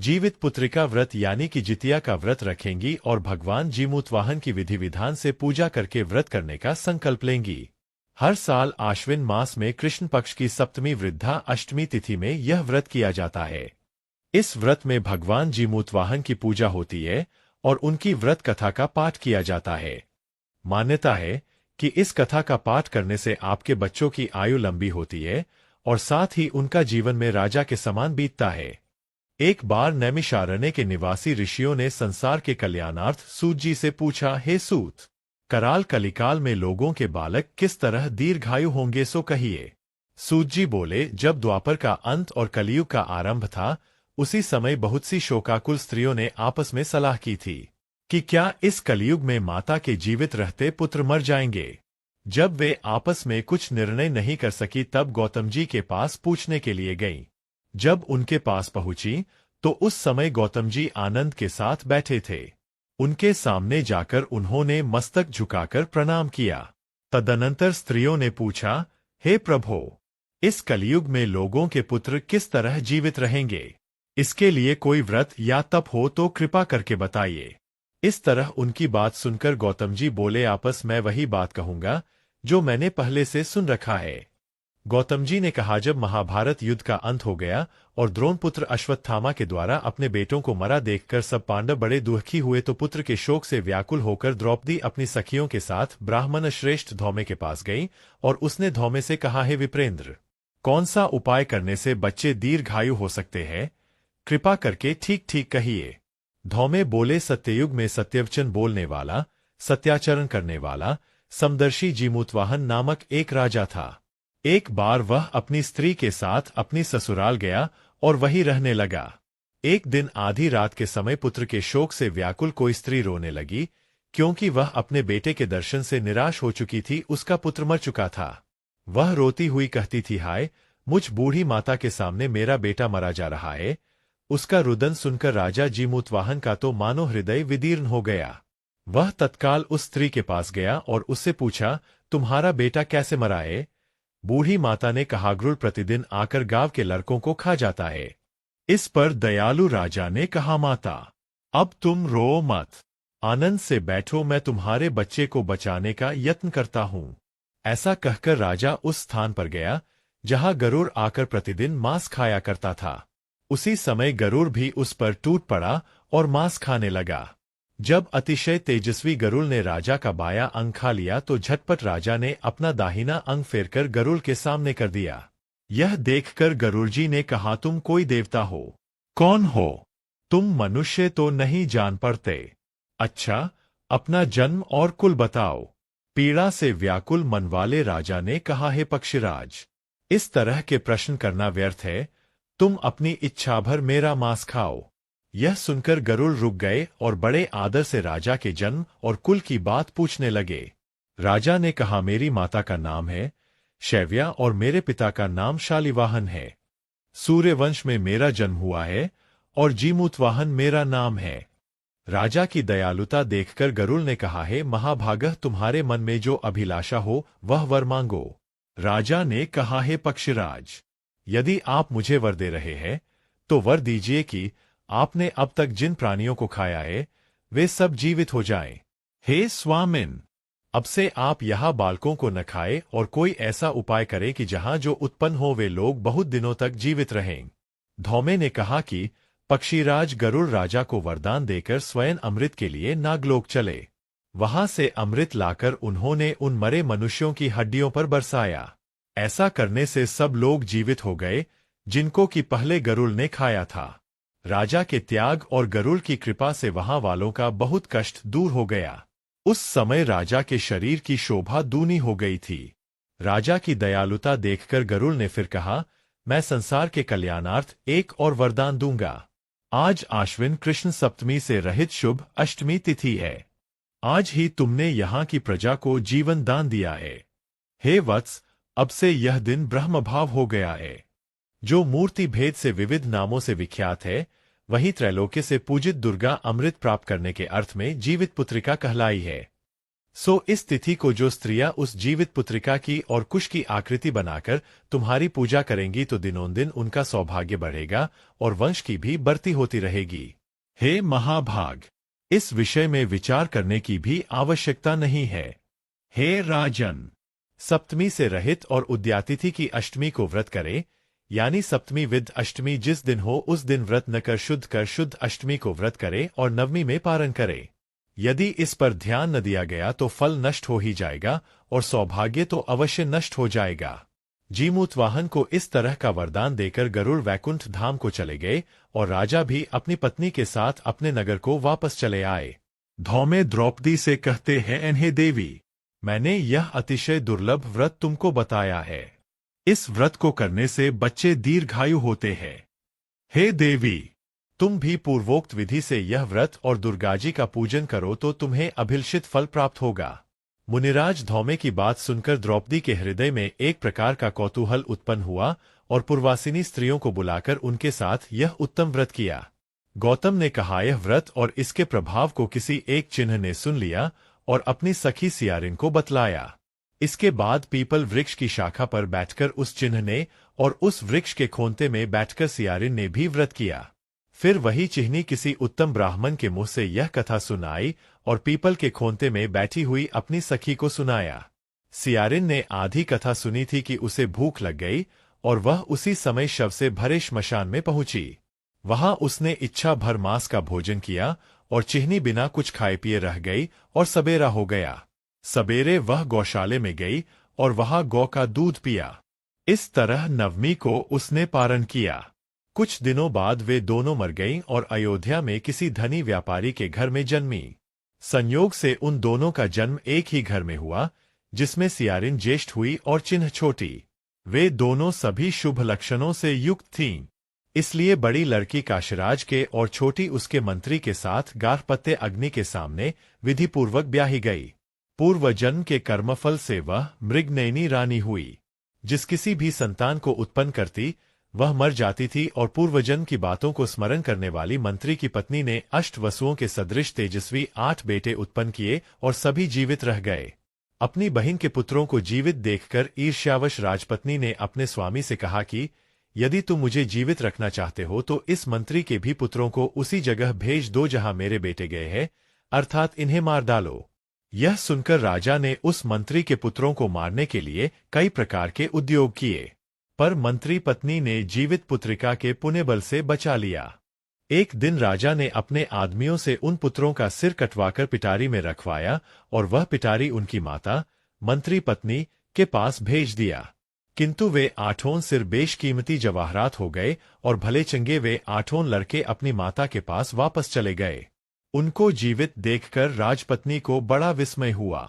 जीवित पुत्रिका व्रत यानी कि जितिया का व्रत रखेंगी और भगवान जीमूतवाहन की विधि विधान से पूजा करके व्रत करने का संकल्प लेंगी। हर साल आश्विन मास में कृष्ण पक्ष की सप्तमी वृद्धा अष्टमी तिथि में यह व्रत किया जाता है। इस व्रत में भगवान जीमूतवाहन की पूजा होती है और उनकी व्रत कथा का पाठ किया जाता है। मान्यता है कि इस कथा का पाठ करने से आपके बच्चों की आयु लंबी होती है और साथ ही उनका जीवन में राजा के समान बीतता है। एक बार नैमिषारण्य के निवासी ऋषियों ने संसार के कल्याणार्थ सूत जी से पूछा, हे सूत, कराल कलिकाल में लोगों के बालक किस तरह दीर्घायु होंगे सो कहिए। सूत जी बोले, जब द्वापर का अंत और कलियुग का आरंभ था, उसी समय बहुत सी शोकाकुल स्त्रियों ने आपस में सलाह की थी कि क्या इस कलियुग में माता के जीवित रहते पुत्र मर जाएंगे। जब वे आपस में कुछ निर्णय नहीं कर सकी तब गौतम जी के पास पूछने के लिए गईं। जब उनके पास पहुंची तो उस समय गौतम जी आनंद के साथ बैठे थे। उनके सामने जाकर उन्होंने मस्तक झुकाकर प्रणाम किया। तदनंतर स्त्रियों ने पूछा, हे प्रभो, इस कलियुग में लोगों के पुत्र किस तरह जीवित रहेंगे? इसके लिए कोई व्रत या तप हो तो कृपा करके बताइए। इस तरह उनकी बात सुनकर गौतम जी बोले, आपस में वही बात कहूंगा जो मैंने पहले से सुन रखा है। गौतम जी ने कहा, जब महाभारत युद्ध का अंत हो गया और द्रोणपुत्र अश्वत्थामा के द्वारा अपने बेटों को मरा देखकर सब पांडव बड़े दुखी हुए तो पुत्र के शोक से व्याकुल होकर द्रौपदी अपनी सखियों के साथ ब्राह्मण श्रेष्ठ धौम्य के पास गई और उसने धौम्य से कहा, हे विप्रेंद्र, कौन सा उपाय करने से बच्चे दीर्घायु हो सकते हैं? कृपा करके ठीक ठीक कहिए। धौम्य बोले, सत्ययुग में सत्यवचन बोलने वाला, सत्याचरण करने वाला समदर्शी जीमूतवाहन नामक एक राजा था। एक बार वह अपनी स्त्री के साथ अपनी ससुराल गया और वहीं रहने लगा। एक दिन आधी रात के समय पुत्र के शोक से व्याकुल कोई स्त्री रोने लगी, क्योंकि वह अपने बेटे के दर्शन से निराश हो चुकी थी। उसका पुत्र मर चुका था। वह रोती हुई कहती थी, हाय, मुझ बूढ़ी माता के सामने मेरा बेटा मरा जा रहा है। उसका रुदन सुनकर राजा जीमूतवाहन का तो मानो हृदय विदीर्ण हो गया। वह तत्काल उस स्त्री के पास गया और उससे पूछा, तुम्हारा बेटा कैसे मरा है? बूढ़ी माता ने कहा, गरुड़ प्रतिदिन आकर गांव के लड़कों को खा जाता है। इस पर दयालु राजा ने कहा, माता, अब तुम रो मत, आनंद से बैठो, मैं तुम्हारे बच्चे को बचाने का यत्न करता हूं। ऐसा कहकर राजा उस स्थान पर गया जहां गरुड़ आकर प्रतिदिन मांस खाया करता था। उसी समय गरुड़ भी उस पर टूट पड़ा और मांस खाने लगा। जब अतिशय तेजस्वी गरुड़ ने राजा का बायां अंग खा लिया तो झटपट राजा ने अपना दाहिना अंग फेरकर गरुड़ के सामने कर दिया। यह देखकर गरुड़ जी ने कहा, तुम कोई देवता हो? कौन हो तुम? मनुष्य तो नहीं जान पड़ते। अच्छा, अपना जन्म और कुल बताओ। पीड़ा से व्याकुल मन वाले राजा ने कहा, हे पक्षीराज, इस तरह के प्रश्न करना व्यर्थ है। तुम अपनी इच्छा भर मेरा मांस खाओ। यह सुनकर गरुड़ रुक गए और बड़े आदर से राजा के जन्म और कुल की बात पूछने लगे। राजा ने कहा, मेरी माता का नाम है शैव्या और मेरे पिता का नाम शालिवाहन है। सूर्यवंश में मेरा जन्म हुआ है और जीमूतवाहन मेरा नाम है। राजा की दयालुता देखकर गरुड़ ने कहा, हे महाभागः, तुम्हारे मन में जो अभिलाषा हो वह वर मांगो। राजा ने कहा, हे पक्षीराज, यदि आप मुझे वर दे रहे हैं तो वर दीजिए कि आपने अब तक जिन प्राणियों को खाया है वे सब जीवित हो जाएं। हे स्वामिन, अब से आप यहाँ बालकों को न खाए और कोई ऐसा उपाय करें कि जहाँ जो उत्पन्न हो वे लोग बहुत दिनों तक जीवित रहें। धौम्य ने कहा कि पक्षीराज गरुड़ राजा को वरदान देकर स्वयं अमृत के लिए नागलोक चले। वहां से अमृत लाकर उन्होंने उन मरे मनुष्यों की हड्डियों पर बरसाया। ऐसा करने से सब लोग जीवित हो गए जिनको कि पहले गरुड़ ने खाया था। राजा के त्याग और गरुड़ की कृपा से वहां वालों का बहुत कष्ट दूर हो गया। उस समय राजा के शरीर की शोभा दूनी हो गई थी। राजा की दयालुता देखकर गरुड़ ने फिर कहा, मैं संसार के कल्याणार्थ एक और वरदान दूंगा। आज आश्विन कृष्ण सप्तमी से रहित शुभ अष्टमी तिथि है। आज ही तुमने यहाँ की प्रजा को जीवन दान दिया है। हे वत्स, अब से यह दिन ब्रह्म भाव हो गया है। जो मूर्ति भेद से विविध नामों से विख्यात है, वही त्रैलोक्य से पूजित दुर्गा अमृत प्राप्त करने के अर्थ में जीवित पुत्रिका कहलाई है। सो इस तिथि को जो स्त्रियां उस जीवित पुत्रिका की और कुश की आकृति बनाकर तुम्हारी पूजा करेंगी तो दिनोंदिन उनका सौभाग्य बढ़ेगा और वंश की भी बढ़ती होती रहेगी। हे महाभाग, इस विषय में विचार करने की भी आवश्यकता नहीं है। हे राजन, सप्तमी से रहित और उद्यातिथि की अष्टमी को व्रत करे, यानी सप्तमी विद अष्टमी जिस दिन हो उस दिन व्रत न कर शुद्ध अष्टमी को व्रत करे और नवमी में पारण करे। यदि इस पर ध्यान न दिया गया तो फल नष्ट हो ही जाएगा और सौभाग्य तो अवश्य नष्ट हो जाएगा। जीमूतवाहन को इस तरह का वरदान देकर गरुड़ वैकुंठ धाम को चले गए और राजा भी अपनी पत्नी के साथ अपने नगर को वापस चले आए। धौम्य द्रौपदी से कहते हैं, इन्हें देवी, मैंने यह अतिशय दुर्लभ व्रत तुमको बताया है। इस व्रत को करने से बच्चे दीर्घायु होते हैं। हे देवी, तुम भी पूर्वोक्त विधि से यह व्रत और दुर्गाजी का पूजन करो तो तुम्हें अभिलषित फल प्राप्त होगा। मुनिराज धौम्य की बात सुनकर द्रौपदी के हृदय में एक प्रकार का कौतूहल उत्पन्न हुआ और पूर्वासिनी स्त्रियों को बुलाकर उनके साथ यह उत्तम व्रत किया। गौतम ने कहा, यह व्रत और इसके प्रभाव को किसी एक चिन्ह ने सुन लिया और अपनी सखी सियारिन को बतलाया। इसके बाद पीपल वृक्ष की शाखा पर बैठकर उस चिन्ह ने और उस वृक्ष के खोंते में बैठकर सियारिन ने भी व्रत किया। फिर वही चिन्हनी किसी उत्तम ब्राह्मण के मुंह से यह कथा सुनाई और पीपल के खोंते में बैठी हुई अपनी सखी को सुनाया। सियारिन ने आधी कथा सुनी थी कि उसे भूख लग गई और वह उसी समय शव से भरे श्मशान में पहुंची। वहां उसने इच्छा भर मांस का भोजन किया और चिन्हनी बिना कुछ खाए पिए रह गई और सबेरा हो गया। सबेरे वह गौशाले में गई और वहां गौ का दूध पिया। इस तरह नवमी को उसने पारण किया। कुछ दिनों बाद वे दोनों मर गईं और अयोध्या में किसी धनी व्यापारी के घर में जन्मी। संयोग से उन दोनों का जन्म एक ही घर में हुआ, जिसमें सियारिन ज्येष्ठ हुई और चिन्ह छोटी। वे दोनों सभी शुभ लक्षणों से युक्त थीं, इसलिए बड़ी लड़की काशीराज के और छोटी उसके मंत्री के साथ गारहपत्य अग्नि के सामने विधिपूर्वक ब्याही गई। पूर्व जन्म के कर्मफल से वह मृगनयनी रानी हुई। जिस किसी भी संतान को उत्पन्न करती वह मर जाती थी और पूर्वजन्म की बातों को स्मरण करने वाली मंत्री की पत्नी ने अष्ट वसुओं के सदृश तेजस्वी 8 बेटे उत्पन्न किए और सभी जीवित रह गए। अपनी बहन के पुत्रों को जीवित देखकर ईर्ष्यावश राजपत्नी ने अपने स्वामी से कहा कि यदि तुम मुझे जीवित रखना चाहते हो तो इस मंत्री के भी पुत्रों को उसी जगह भेज दो जहां मेरे बेटे गए हैं, अर्थात इन्हें मार डालो। यह सुनकर राजा ने उस मंत्री के पुत्रों को मारने के लिए कई प्रकार के उद्योग किए, पर मंत्री पत्नी ने जीवित पुत्रिका के पुण्य बल से बचा लिया। एक दिन राजा ने अपने आदमियों से उन पुत्रों का सिर कटवाकर पिटारी में रखवाया और वह पिटारी उनकी माता मंत्री पत्नी के पास भेज दिया। किंतु वे 8 सिर बेशकीमती जवाहरात हो गए और भले चंगे वे 8 लड़के अपनी माता के पास वापस चले गए। उनको जीवित देखकर राजपत्नी को बड़ा विस्मय हुआ।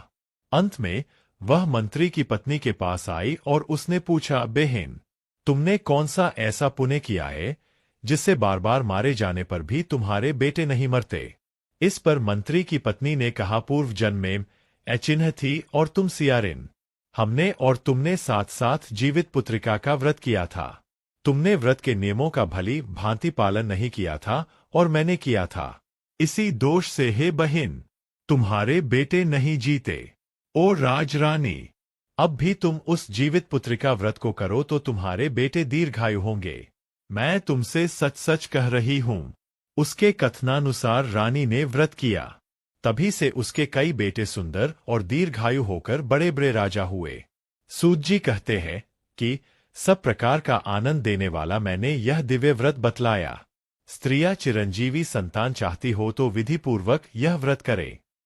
अंत में वह मंत्री की पत्नी के पास आई और उसने पूछा, बहन, तुमने कौन सा ऐसा पुण्य किया है जिससे बार बार मारे जाने पर भी तुम्हारे बेटे नहीं मरते? इस पर मंत्री की पत्नी ने कहा, पूर्व जन्म में अचिन्ह थी और तुम सियारिन। हमने और तुमने साथ साथ जीवित पुत्रिका का व्रत किया था। तुमने व्रत के नियमों का भली भांति पालन नहीं किया था और मैंने किया था। इसी दोष से हे बहन तुम्हारे बेटे नहीं जीते। ओ राजरानी, अब भी तुम उस जीवित पुत्रिका व्रत को करो तो तुम्हारे बेटे दीर्घायु होंगे। मैं तुमसे सच सच कह रही हूं। उसके कथनानुसार रानी ने व्रत किया, तभी से उसके कई बेटे सुंदर और दीर्घायु होकर बड़े बड़े राजा हुए। सूत जी कहते हैं कि सब प्रकार का आनंद देने वाला मैंने यह दिव्य व्रत बतलाया। स्त्रियां चिरंजीवी संतान चाहती हो तो विधि पूर्वक यह व्रत करें।